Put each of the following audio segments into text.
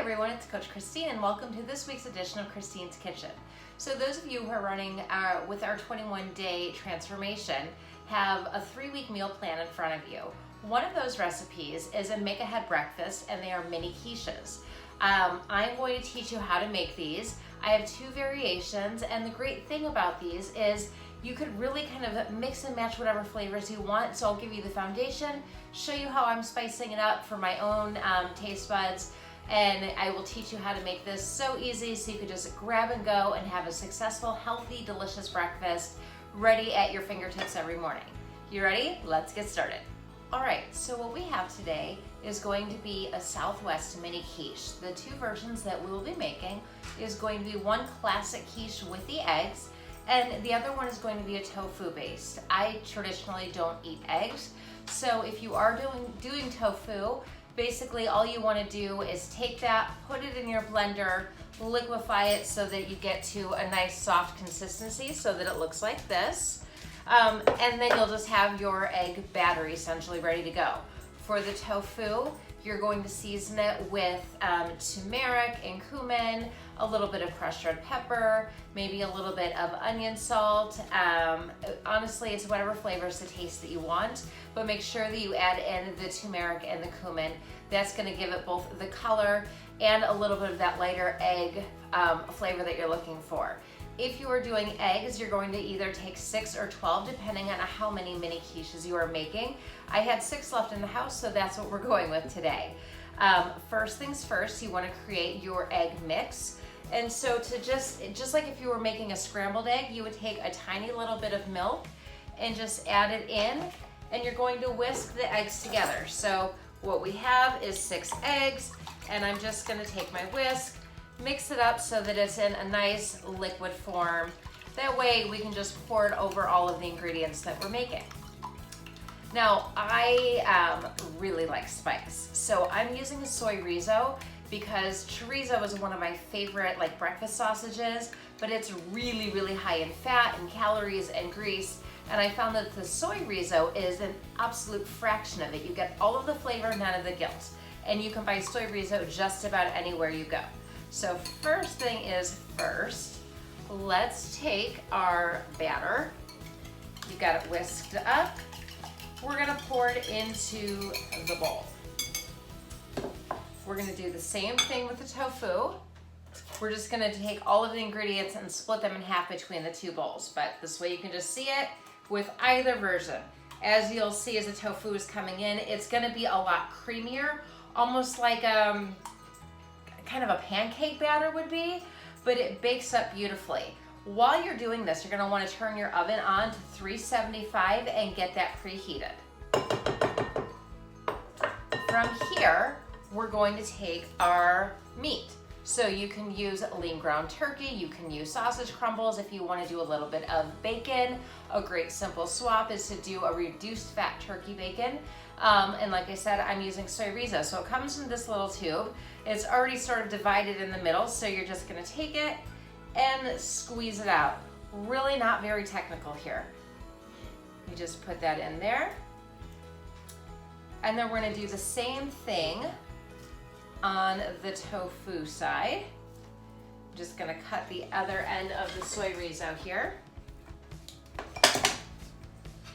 everyone, it's Coach Christine and welcome to this week's edition of Christine's Kitchen. So those of you who are running with our 21-day transformation have a 3-week meal plan in front of you. One of those recipes is a make-ahead breakfast, and they are mini quiches. I'm going to teach you how to make these. I have 2 variations, and the great thing about these is you could really kind of mix and match whatever flavors you want. So I'll give you the foundation, show you how I'm spicing it up for my own taste buds, and I will teach you how to make this so easy so you could just grab and go and have a successful, healthy, delicious breakfast ready at your fingertips every morning. You ready? Let's get started. All right, so what we have today is going to be a Southwest mini quiche. The 2 versions that we will be making is going to be one classic quiche with the eggs, and the other one is going to be a tofu based. I traditionally don't eat eggs, so if you are doing tofu, basically all you want to do is take that, put it in your blender, liquefy it so that you get to a nice soft consistency so that it looks like this. And then you'll just have your egg batter essentially ready to go. For the tofu, you're going to season it with turmeric and cumin, a little bit of crushed red pepper, maybe a little bit of onion salt. Honestly, it's whatever flavors the taste that you want, but make sure that you add in the turmeric and the cumin. That's going to give it both the color and a little bit of that lighter egg flavor that you're looking for. If you are doing eggs, you're going to either take 6 or 12, depending on how many mini quiches you are making. I had 6 left in the house, so that's what we're going with today. First things first, you want to create your egg mix. And so to just like if you were making a scrambled egg, you would take a tiny little bit of milk and just add it in, and you're going to whisk the eggs together. So what we have is 6 eggs, and I'm just going to take my whisk, mix it up so that it's in a nice liquid form. That way we can just pour it over all of the ingredients that we're making. Now, I really like spice, so I'm using a soy rizo because chorizo is one of my favorite breakfast sausages, but it's really, really high in fat and calories and grease. And I found that the soy rizo is an absolute fraction of it. You get all of the flavor, none of the guilt. And you can buy soy rizo just about anywhere you go. So first thing is first, let's take our batter. You got it whisked up. We're gonna pour it into the bowl. We're gonna do the same thing with the tofu. We're just gonna take all of the ingredients and split them in half between the 2 bowls. But this way you can just see it with either version. As you'll see as the tofu is coming in, it's gonna be a lot creamier, almost like kind of a pancake batter would be, but it bakes up beautifully. While you're doing this, you're going to want to turn your oven on to 375 and get that preheated. From here, we're going to take our meat. So you can use lean ground turkey, you can use sausage crumbles if you want to do a little bit of bacon. A great simple swap is to do a reduced fat turkey bacon. And like I said, I'm using soy rizo. So it comes in this little tube. It's already sort of divided in the middle, so you're just gonna take it and squeeze it out. Really not very technical here. You just put that in there. And then we're gonna do the same thing on the tofu side. I'm just gonna cut the other end of the soy rizo here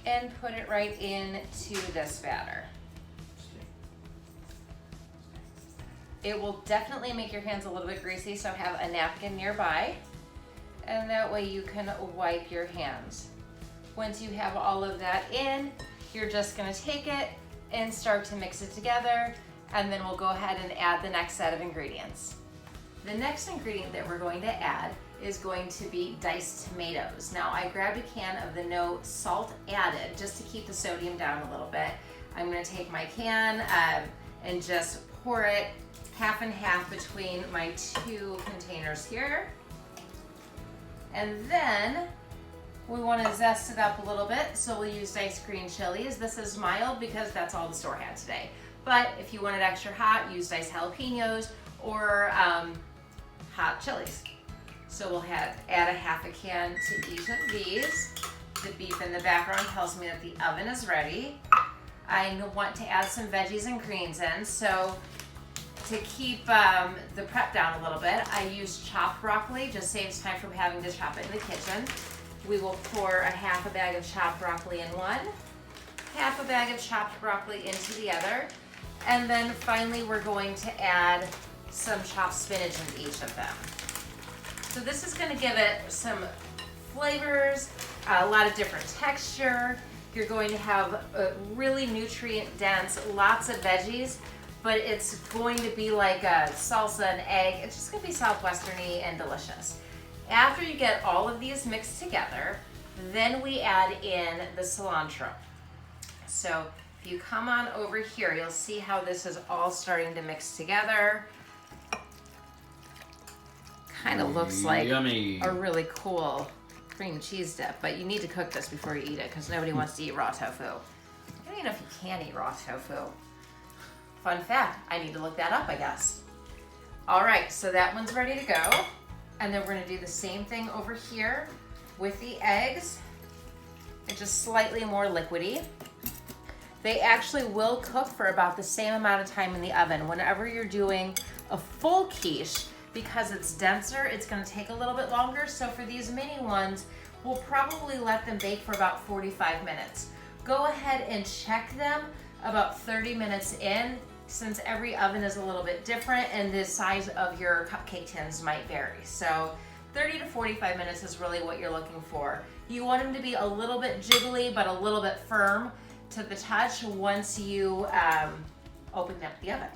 and put it right into this batter. It will definitely make your hands a little bit greasy, so have a napkin nearby, and that way you can wipe your hands. Once you have all of that in, you're just gonna take it and start to mix it together, and then we'll go ahead and add the next set of ingredients. The next ingredient that we're going to add is going to be diced tomatoes. Now, I grabbed a can of the no salt added just to keep the sodium down a little bit. I'm gonna take my can and just pour it half and half between my 2 containers here. And then we want to zest it up a little bit, so we'll use diced green chilies. This is mild because that's all the store had today. But if you want it extra hot, use diced jalapenos or hot chilies. So we'll add a half a can to each of these. The beep in the background tells me that the oven is ready. I want to add some veggies and greens in, so To keep the prep down a little bit, I use chopped broccoli, just saves time from having to chop it in the kitchen. We will pour a half a bag of chopped broccoli in one, half a bag of chopped broccoli into the other, and then finally we're going to add some chopped spinach into each of them. So this is going to give it some flavors, a lot of different texture. You're going to have a really nutrient dense, lots of veggies, but it's going to be like a salsa and egg. It's just going to be Southwestern-y and delicious. After you get all of these mixed together, then we add in the cilantro. So if you come on over here, you'll see how this is all starting to mix together. Kind of looks like yummy. A really cool cream cheese dip, but you need to cook this before you eat it because nobody wants to eat raw tofu. I don't even know if you can eat raw tofu. Fun fact, I need to look that up, I guess. All right, so that one's ready to go. And then we're gonna do the same thing over here with the eggs. They're just slightly more liquidy. They actually will cook for about the same amount of time in the oven. Whenever you're doing a full quiche, because it's denser, it's gonna take a little bit longer. So for these mini ones, we'll probably let them bake for about 45 minutes. Go ahead and check them about 30 minutes in, since every oven is a little bit different and the size of your cupcake tins might vary. So 30 to 45 minutes is really what you're looking for. You want them to be a little bit jiggly, but a little bit firm to the touch once you open up the oven.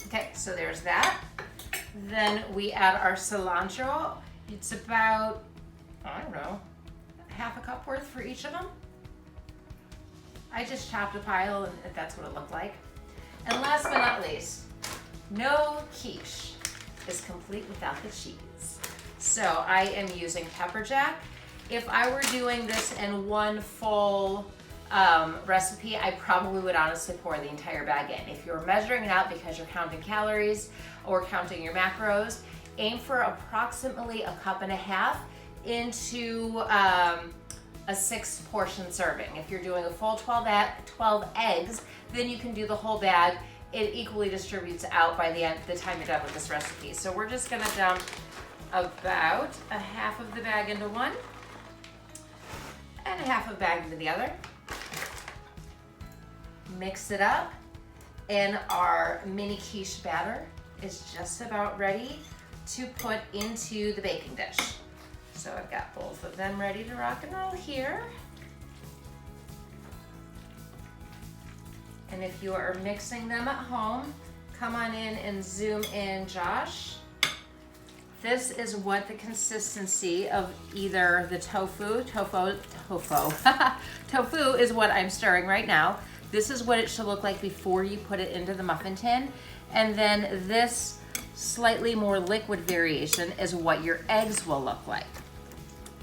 Okay, so there's that. Then we add our cilantro. It's about, I don't know, half a cup worth for each of them. I just chopped a pile and that's what it looked like. And last but not least, no quiche is complete without the cheese. So I am using pepper jack. If I were doing this in one full recipe, I probably would honestly pour the entire bag in. If you're measuring it out because you're counting calories or counting your macros, aim for approximately a cup and a half into a 6 portion serving. If you're doing a full 12 eggs, then you can do the whole bag. It equally distributes out by the time you're done with this recipe. So we're just gonna dump about a half of the bag into one and a half of the bag into the other. Mix it up, and our mini quiche batter is just about ready to put into the baking dish. So I've got both of them ready to rock and roll here. And if you are mixing them at home, come on in and zoom in, Josh. This is what the consistency of either the tofu is what I'm stirring right now. This is what it should look like before you put it into the muffin tin. And then this slightly more liquid variation is what your eggs will look like.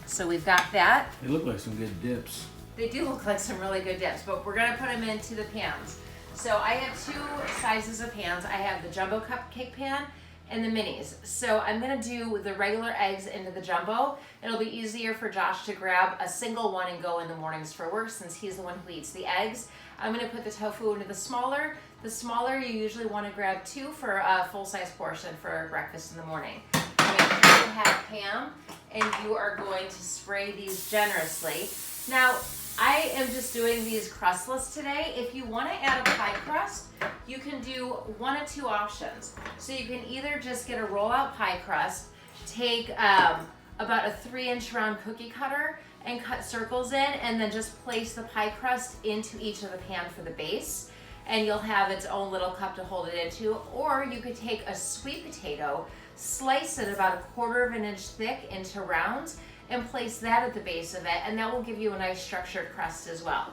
So we've got that. They look like some good dips. They do look like some really good dips, but we're gonna put them into the pans. So I have 2 sizes of pans. I have the jumbo cupcake pan and the minis. So I'm gonna do the regular eggs into the jumbo. It'll be easier for Josh to grab a single one and go in the mornings for work since he's the one who eats the eggs. I'm gonna put the tofu into the smaller. The smaller, you usually wanna grab 2 for a full-size portion for breakfast in the morning. Make sure you have Pam, and you are going to spray these generously. Now, I am just doing these crustless today. If you want to add a pie crust, you can do one of 2 options. So you can either just get a roll-out pie crust, take about a 3-inch round cookie cutter and cut circles in, and then just place the pie crust into each of the pan for the base, and you'll have its own little cup to hold it into. Or you could take a sweet potato, slice it about 1/4 of an inch thick into rounds, and place that at the base of it, and that will give you a nice structured crust as well.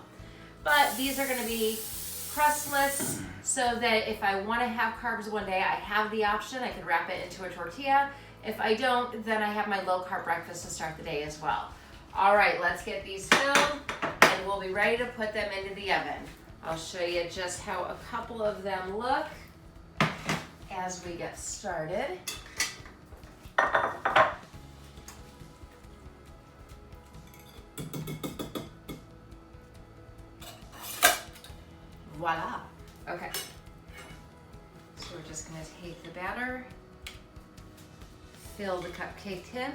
But these are gonna be crustless, so that if I wanna have carbs one day, I have the option. I can wrap it into a tortilla. If I don't, then I have my low carb breakfast to start the day as well. All right, let's get these filled, and we'll be ready to put them into the oven. I'll show you just how a couple of them look as we get started. Voila. Okay. So So we're just gonna take the batter, fill the cupcake tin.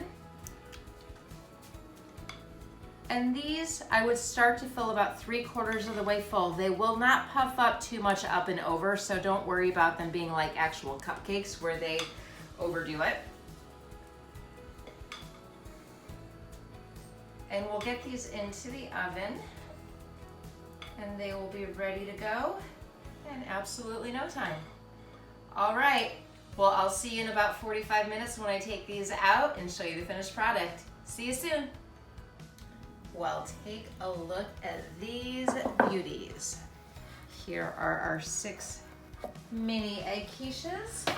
And these, I would start to fill about 3/4 of the way full. They will not puff up too much up and over, so don't worry about them being like actual cupcakes where they overdo it. And we'll get these into the oven and they will be ready to go in absolutely no time. All right, well, I'll see you in about 45 minutes when I take these out and show you the finished product. See you soon. Well, take a look at these beauties. Here are our 6 mini egg quiches.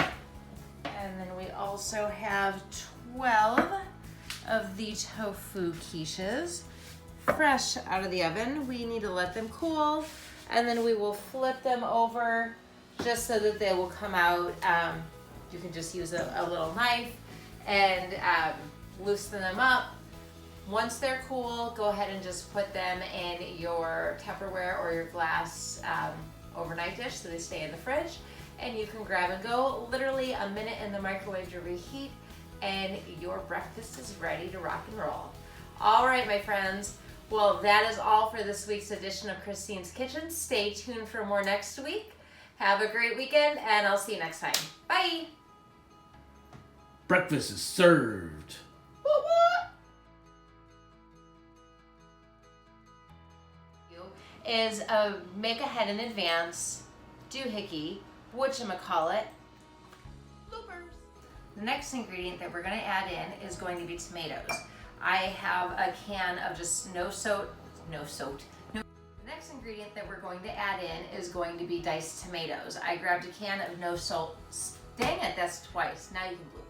And then we also have 12 of the tofu quiches, fresh out of the oven. We need to let them cool, and then we will flip them over just so that they will come out. You can just use a little knife and loosen them up. Once they're cool, go ahead and just put them in your Tupperware or your glass overnight dish so they stay in the fridge. And you can grab and go, literally a minute in the microwave to reheat, and your breakfast is ready to rock and roll. All right, my friends. Well, that is all for this week's edition of Christine's Kitchen. Stay tuned for more next week. Have a great weekend, and I'll see you next time. Bye. Breakfast is served. Is make ahead in advance, doohickey, whatchamacallit, bloopers. The next ingredient that we're going to add in is going to be tomatoes. I have a can of just The next ingredient that we're going to add in is going to be diced tomatoes. I grabbed a can of no salt. Dang it, that's twice. Now you can bloop.